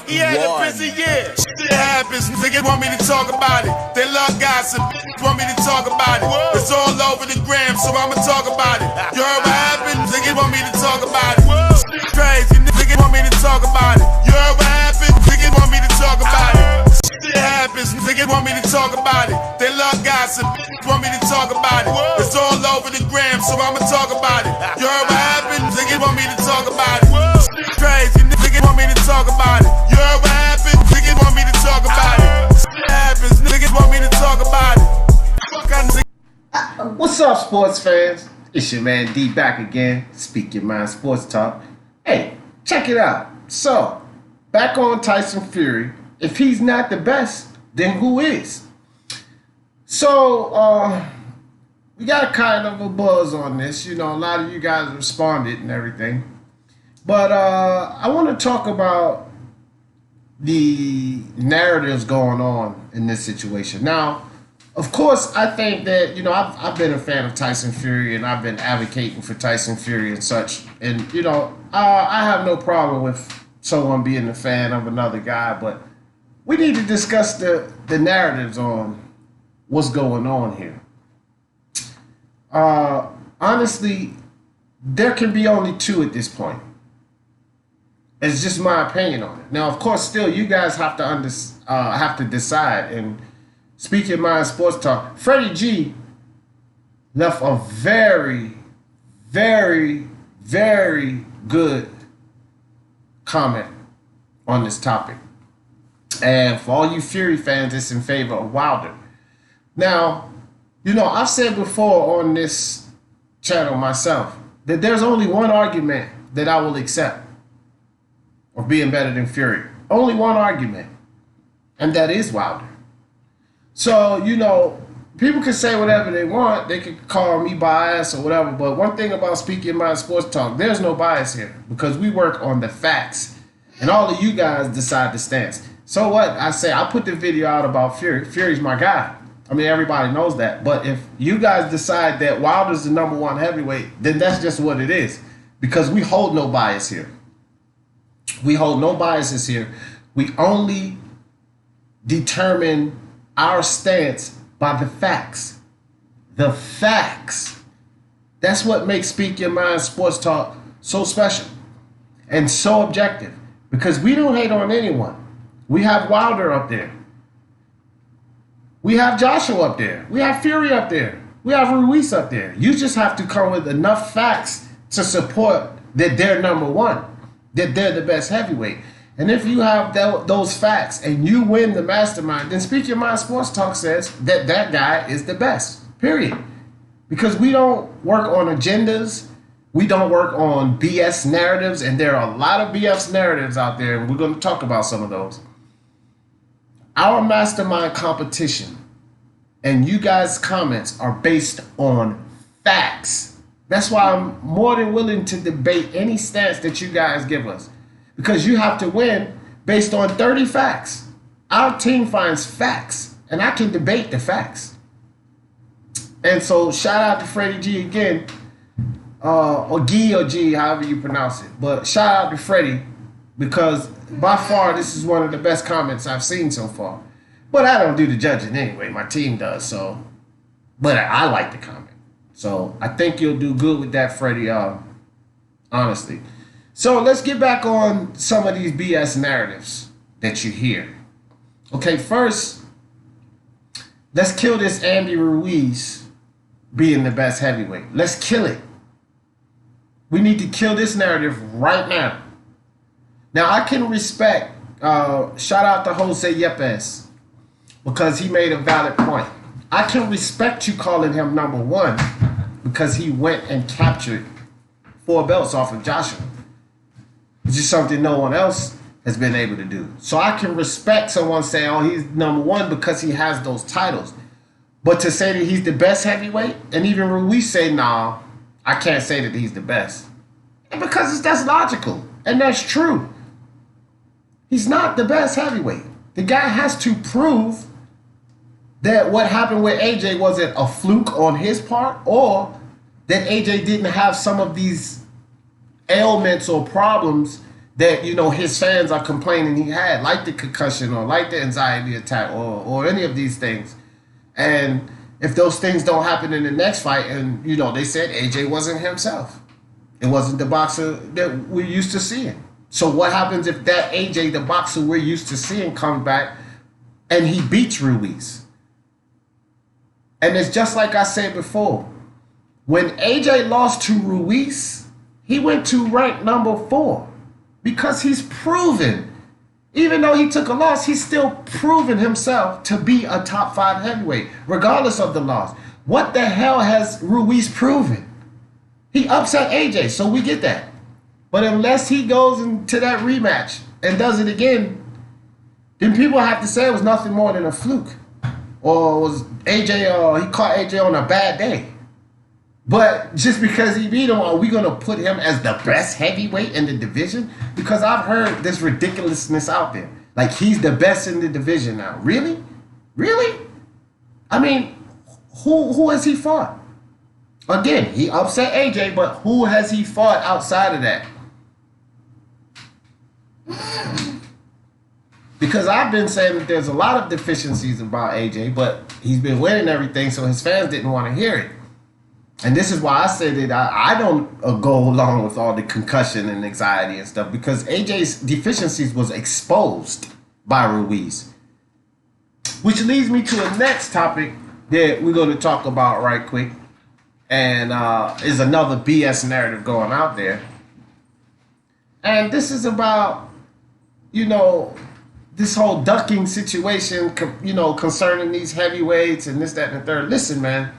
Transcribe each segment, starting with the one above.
Yeah, the busy year. Shit happens, niggas want me to talk about it. They love gossip, want me to talk about it. It's all over the gram, so I'ma talk about it. You heard what happened? Niggas want me to talk about it. Shit crazy, niggas want me to talk about it. You heard what happened? Niggas want me to talk about it. Shit happens, niggas want me to talk about it. They love gossip, want me to talk about it. It's all over the gram, so I'ma talk about it. You heard what happened? Niggas want me to talk about it. Shit crazy, niggas want me to talk about it. You heard what happened? Niggas want me to talk about it. Shit happens, niggas want me to talk about it. What's up, sports fans? It's your man D back again. Speak Your Mind Sports Talk. Hey, check it out. So, back on Tyson Fury. If he's not the best, then who is? So, we got kind of a buzz on this. You know, a lot of you guys responded and everything. But I want to talk about the narratives going on in this situation. Now, of course, I think that, you know, I've been a fan of Tyson Fury and I've been advocating for Tyson Fury and such. And, you know, I have no problem with someone being a fan of another guy, but we need to discuss the narratives on what's going on here. Honestly, there can be only two at this point. It's just my opinion on it. Now, of course, still, you guys have to decide. And Speak Your Mind Sports Talk, Freddie G left a very, very, very good comment on this topic. And for all you Fury fans, it's in favor of Wilder. Now, you know, I've said before on this channel myself that there's only one argument that I will accept of being better than Fury. Only one argument, and that is Wilder. So, you know, people can say whatever they want. They can call me biased or whatever, but one thing about Speak Your Mind Sports Talk, there's no bias here because we work on the facts, and all of you guys decide the stance. So what? I say, I put the video out about Fury. Fury's my guy. I mean, everybody knows that. But if you guys decide that Wilder's the #1 heavyweight, then that's just what it is. Because we hold no bias here. We hold no biases here. We only determine our stance by the facts. The facts. That's what makes Speak Your Mind Sports Talk so special and so objective. Because we don't hate on anyone. We have Wilder up there. We have Joshua up there. We have Fury up there. We have Ruiz up there. You just have to come with enough facts to support that they're #1, that they're the best heavyweight. And if you have those facts and you win the mastermind, then Speak Your Mind Sports Talk says that that guy is the best, period. Because we don't work on agendas. We don't work on BS narratives, and there are a lot of BS narratives out there, and we're going to talk about some of those. Our mastermind competition and you guys' comments are based on facts. That's why I'm more than willing to debate any stance that you guys give us. Because you have to win based on 30 facts. Our team finds facts, and I can debate the facts. And so shout out to Freddie G again. Or G or G, however you pronounce it. But shout out to Freddie, because by far this is one of the best comments I've seen so far. But I don't do the judging anyway. My team does, so. But I like the comment. So I think you'll do good with that, Freddie, honestly. So let's get back on some of these BS narratives that you hear. Okay, first, let's kill this Andy Ruiz being the best heavyweight. Let's kill it. We need to kill this narrative right now. Now, I can respect, shout out to Jose Yepes, because he made a valid point. I can respect you calling him #1 because he went and captured 4 belts off of Joshua, which is something no one else has been able to do. So I can respect someone saying, oh, he's #1 because he has those titles. But to say that he's the best heavyweight, and even Ruiz say, nah, I can't say that he's the best. And because that's logical, and that's true. He's not the best heavyweight. The guy has to prove that what happened with AJ wasn't a fluke on his part, or that AJ didn't have some of these ailments or problems that, you know, his fans are complaining he had, like the concussion or like the anxiety attack or any of these things. And if those things don't happen in the next fight, and, you know, they said AJ wasn't himself. It wasn't the boxer that we're used to seeing. So what happens if that AJ, the boxer we're used to seeing, comes back and he beats Ruiz? And it's just like I said before. When AJ lost to Ruiz, he went to rank number 4 because he's proven, even though he took a loss, he's still proven himself to be a top 5 heavyweight, regardless of the loss. What the hell has Ruiz proven? He upset AJ, so we get that. But unless he goes into that rematch and does it again, then people have to say it was nothing more than a fluke. Or was AJ, he caught AJ on a bad day. But just because he beat him, are we going to put him as the best heavyweight in the division? Because I've heard this ridiculousness out there. Like, he's the best in the division now. Really? Really? I mean, who has he fought? Again, he upset AJ, but who has he fought outside of that? Because I've been saying that there's a lot of deficiencies about AJ, but he's been winning everything, so his fans didn't want to hear it. And this is why I said that I don't go along with all the concussion and anxiety and stuff, because AJ's deficiencies was exposed by Ruiz. Which leads me to the next topic that we're going to talk about right quick. And is another BS narrative going out there. And this is about, you know, this whole ducking situation, you know, concerning these heavyweights and this, that, and the third. Listen, man.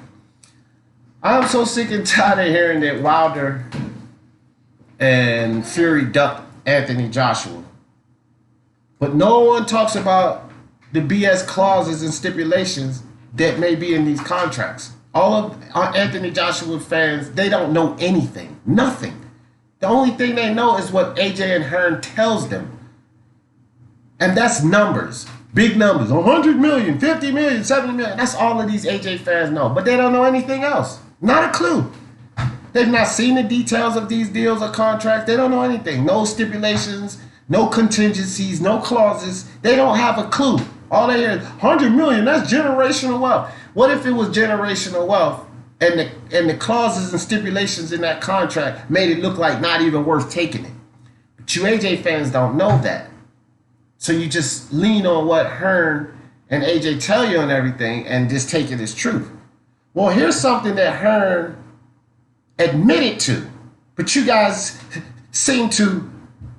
I'm so sick and tired of hearing that Wilder and Fury ducked Anthony Joshua. But no one talks about the BS clauses and stipulations that may be in these contracts. All of our Anthony Joshua fans, they don't know anything. Nothing. The only thing they know is what AJ and Hearn tells them. And that's numbers. Big numbers. 100 million, 50 million, 70 million. That's all of these AJ fans know. But they don't know anything else. Not a clue. They've not seen the details of these deals or contracts. They don't know anything. No stipulations, no contingencies, no clauses. They don't have a clue. All they hear is 100 million, that's generational wealth. What if it was generational wealth and the clauses and stipulations in that contract made it look like not even worth taking it? But you AJ fans don't know that. So you just lean on what Hearn and AJ tell you and everything and just take it as truth. Well, here's something that Hearn admitted to, but you guys seem to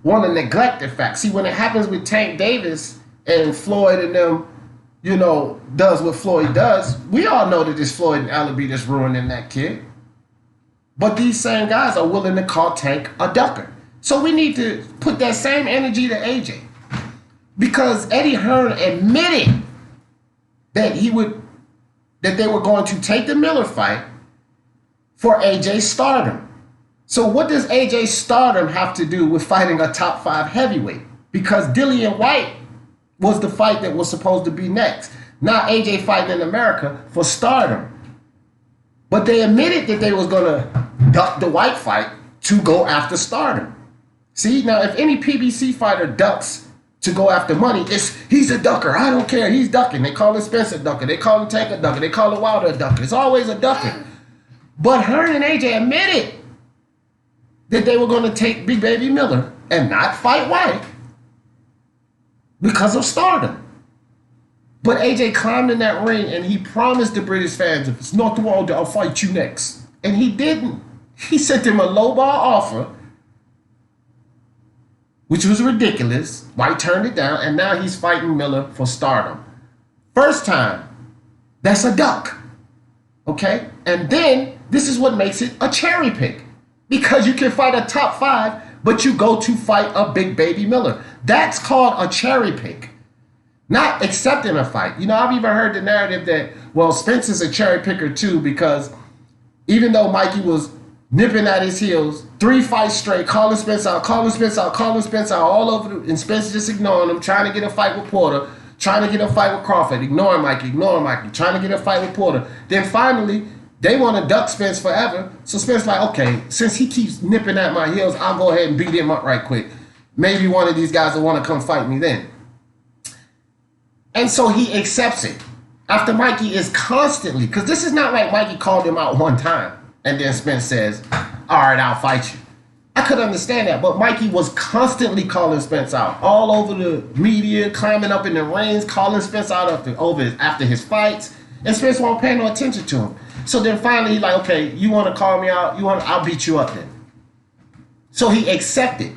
want to neglect the fact. See, when it happens with Tank Davis and Floyd and them, you know, does what Floyd does, we all know that it's Floyd and Ellaby that's ruining that kid. But these same guys are willing to call Tank a ducker. So we need to put that same energy to AJ. Because Eddie Hearn admitted that they were going to take the Miller fight for AJ's stardom. So what does AJ's stardom have to do with fighting a top 5 heavyweight? Because Dillian White was the fight that was supposed to be next. Not AJ fighting in America for stardom. But they admitted that they was going to duck the White fight to go after stardom. See, now if any PBC fighter ducks to go after money, he's a ducker. I don't care. He's ducking. They call him Spencer ducker. They call him Tank a ducker. They call him Wilder a ducker. It's always a ducker. But Hearn and AJ admitted that they were going to take Big Baby Miller and not fight White because of stardom. But AJ climbed in that ring and he promised the British fans, if it's not the Wilder, I'll fight you next. And he didn't. He sent them a lowball offer, which was ridiculous. White turned it down, and now he's fighting Miller for stardom. First time, that's a duck. Okay? And then, this is what makes it a cherry pick. Because you can fight a top 5, but you go to fight a Big Baby Miller. That's called a cherry pick. Not accepting a fight. You know, I've even heard the narrative that, well, Spencer's a cherry picker too, because even though Mikey was nipping at his heels, 3 fights straight, calling Spence out, calling Spence out, calling Spence out, all over, and Spence just ignoring him, trying to get a fight with Porter, trying to get a fight with Crawford, ignoring Mikey, trying to get a fight with Porter. Then finally, they want to duck Spence forever. So Spence like, okay, since he keeps nipping at my heels, I'll go ahead and beat him up right quick. maybe one of these guys will want to come fight me then. And so he accepts it. After Mikey is constantly, because this is not like Mikey called him out one time and then Spence says, all right, I'll fight you. I could understand that, but Mikey was constantly calling Spence out. All over the media, climbing up in the rings, calling Spence out after his fights. And Spence won't pay no attention to him. So then finally he's like, okay, you want to call me out? I'll beat you up then. So he accepted.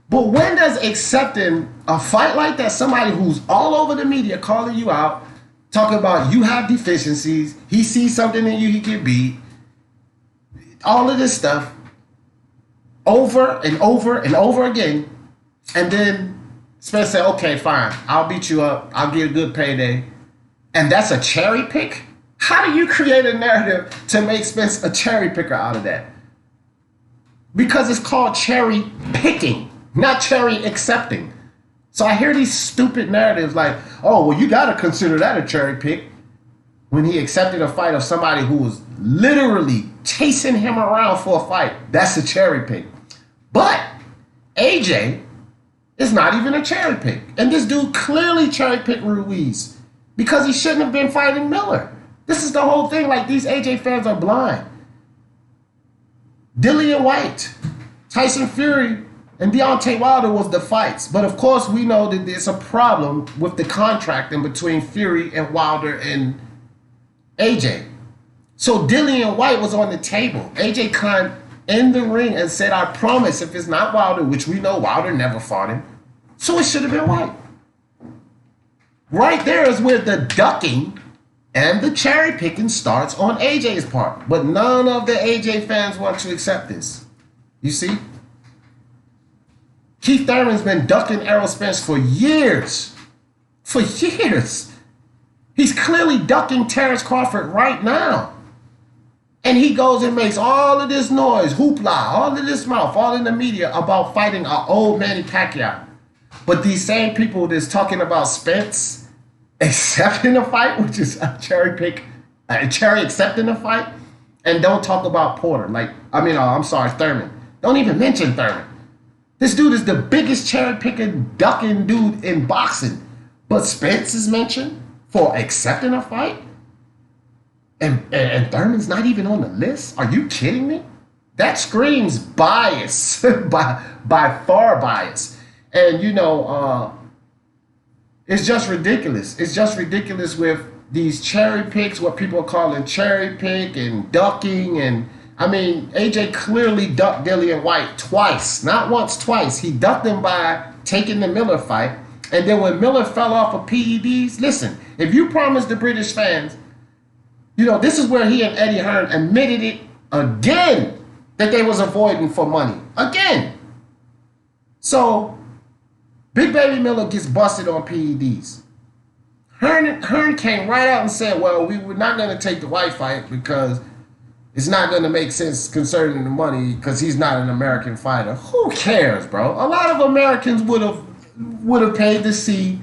But when does accepting a fight like that, somebody who's all over the media calling you out, talking about you have deficiencies, he sees something in you he can beat, all of this stuff, over and over and over again, and then Spence said, okay, fine, I'll beat you up, I'll get a good payday, and that's a cherry pick? How do you create a narrative to make Spence a cherry picker out of that? Because it's called cherry picking, not cherry accepting. So I hear these stupid narratives like, oh, well, you got to consider that a cherry pick, when he accepted a fight of somebody who was literally chasing him around for a fight. That's a cherry pick. But AJ is not even a cherry pick. And this dude clearly cherry picked Ruiz because he shouldn't have been fighting Miller. This is the whole thing. Like, these AJ fans are blind. Dillian White, Tyson Fury, and Deontay Wilder was the fights. But of course, we know that there's a problem with the contracting between Fury and Wilder and AJ. So Dillian White was on the table. AJ climbed in the ring and said, I promise, if it's not Wilder, which we know Wilder never fought him, so it should have been White. Right there is where the ducking and the cherry picking starts on AJ's part. But none of the AJ fans want to accept this. You see? Keith Thurman's been ducking Errol Spence for years. For years. He's clearly ducking Terrence Crawford right now. And he goes and makes all of this noise, hoopla, all of this mouth, all in the media about fighting an old Manny Pacquiao. But these same people that's talking about Spence accepting a fight, which is a cherry pick, cherry accepting a fight, and don't talk about Porter. Thurman. Don't even mention Thurman. This dude is the biggest cherry picking, ducking dude in boxing. But Spence is mentioned for accepting a fight? And Thurman's not even on the list? Are you kidding me? That screams bias, by far bias. And, it's just ridiculous. It's just ridiculous with these cherry picks, what people are calling cherry pick and ducking. And, AJ clearly ducked Dillian White twice. Not once, twice. He ducked him by taking the Miller fight. And then when Miller fell off of PEDs, listen, if you promised the British fans, this is where he and Eddie Hearn admitted it again, that they was avoiding for money. Again. So, Big Baby Miller gets busted on PEDs. Hearn came right out and said, well, we were not going to take the White fight because it's not going to make sense concerning the money because he's not an American fighter. Who cares, bro? A lot of Americans would have paid to see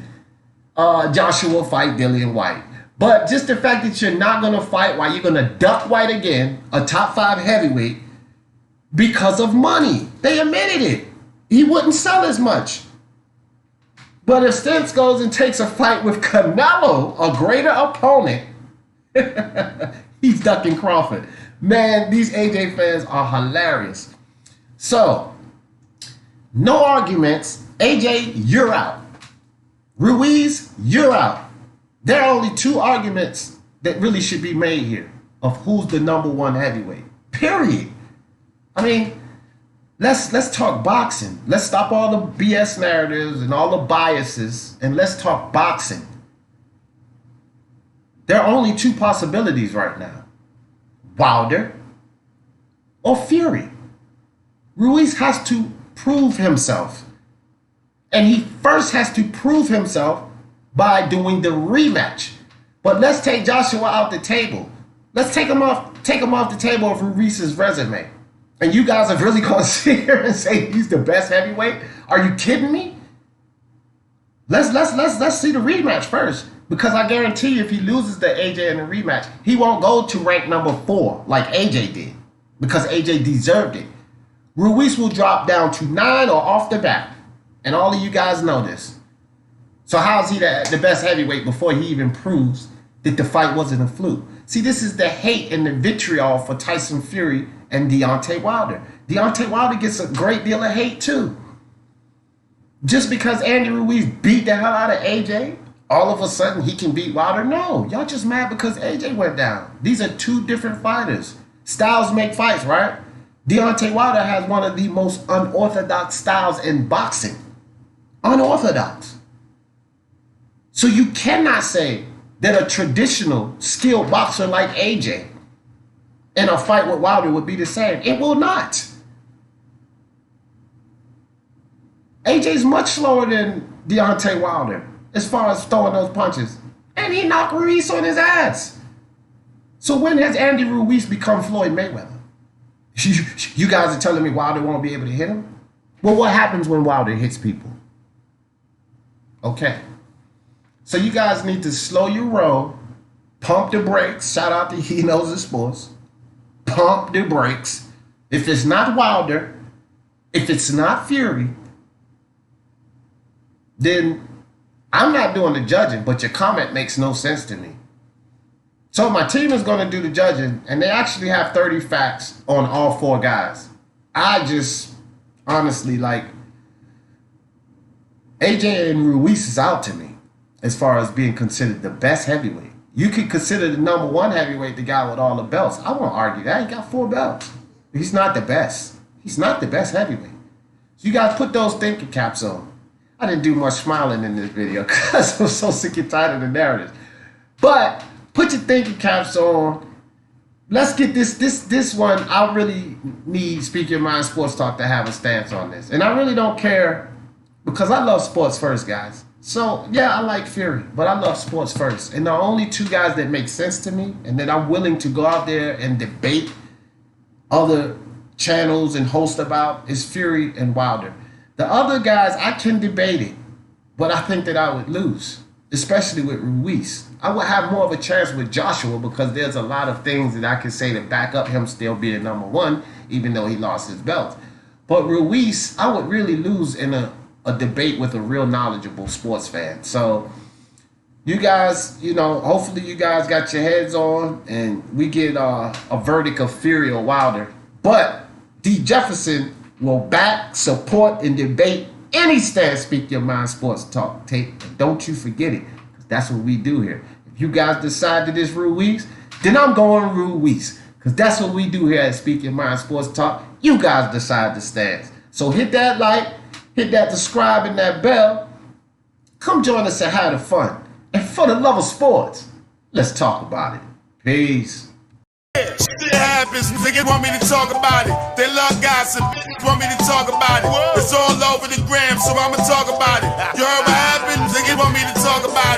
Joshua fight Dillian White. But just the fact that you're not going to fight while you're going to duck White again, a top 5 heavyweight, because of money. They admitted it. He wouldn't sell as much. But if Spence goes and takes a fight with Canelo, a greater opponent, he's ducking Crawford. Man, these AJ fans are hilarious. So, no arguments. AJ, you're out. Ruiz, you're out. There are only 2 arguments that really should be made here of who's the number 1 heavyweight. Period. Let's talk boxing. Let's stop all the BS narratives and all the biases, and let's talk boxing. There are only 2 possibilities right now. Wilder or Fury. Ruiz has to prove himself. And he first has to prove himself by doing the rematch. But let's take Joshua out the table. Let's take him off the table of Ruiz's resume. And you guys are really going to sit here and say he's the best heavyweight? Are you kidding me? Let's see the rematch first. Because I guarantee you, if he loses to AJ in the rematch, he won't go to rank number 4 like AJ did. Because AJ deserved it. Ruiz will drop down to 9 or off the bat. And all of you guys know this. So how is he the best heavyweight before he even proves that the fight wasn't a fluke? See, this is the hate and the vitriol for Tyson Fury and Deontay Wilder. Deontay Wilder gets a great deal of hate too. Just because Andy Ruiz beat the hell out of AJ, all of a sudden he can beat Wilder? No, y'all just mad because AJ went down. These are two different fighters. Styles make fights, right? Deontay Wilder has one of the most unorthodox styles in boxing. Unorthodox. So you cannot say that a traditional skilled boxer like AJ in a fight with Wilder would be the same. It will not. AJ's much slower than Deontay Wilder as far as throwing those punches. And he knocked Ruiz on his ass. So when has Andy Ruiz become Floyd Mayweather? You guys are telling me Wilder won't be able to hit him? Well, what happens when Wilder hits people? Okay. So you guys need to slow your roll, pump the brakes. Shout out to He Knows the Sports. Pump the brakes. If it's not Wilder, if it's not Fury, then I'm not doing the judging, but your comment makes no sense to me. So my team is going to do the judging, and they actually have 30 facts on all four guys. I just honestly like AJ and Ruiz is out to me as far as being considered the best heavyweight. You could consider the number one heavyweight the guy with all the belts. I won't argue that. He got 4 belts. He's not the best. He's not the best heavyweight. So you guys put those thinking caps on. I didn't do much smiling in this video because I'm so sick and tired of the narratives. But put your thinking caps on. Let's get this one. I really need Speak Your Mind Sports Talk to have a stance on this. And I really don't care because I love sports first, guys. So, yeah, I like Fury, but I love sports first. And the only 2 guys that make sense to me and that I'm willing to go out there and debate other channels and host about is Fury and Wilder. The other guys, I can debate it, but I think that I would lose, especially with Ruiz. I would have more of a chance with Joshua because there's a lot of things that I can say to back up him still being number one, even though he lost his belt. But Ruiz, I would really lose in a debate with a real knowledgeable sports fan. So you guys, hopefully you guys got your heads on and we get a verdict of Fury or Wilder. But D. Jefferson will back, support, and debate any stance Speak Your Mind Sports Talk take. Don't you forget it. That's what we do here. If you guys decide that it's Ruiz, then I'm going Ruiz. Because that's what we do here at Speak Your Mind Sports Talk. You guys decide the stance. So hit that like, hit that subscribe and that bell. Come join us and have the fun. And for the love of sports, let's talk about it. Peace. Shit happens, niggas want me to talk about it. They love gossip, want me to talk about it. It's all over the gram, so I'ma talk about it. You heard what happened? Niggas want me to talk about it.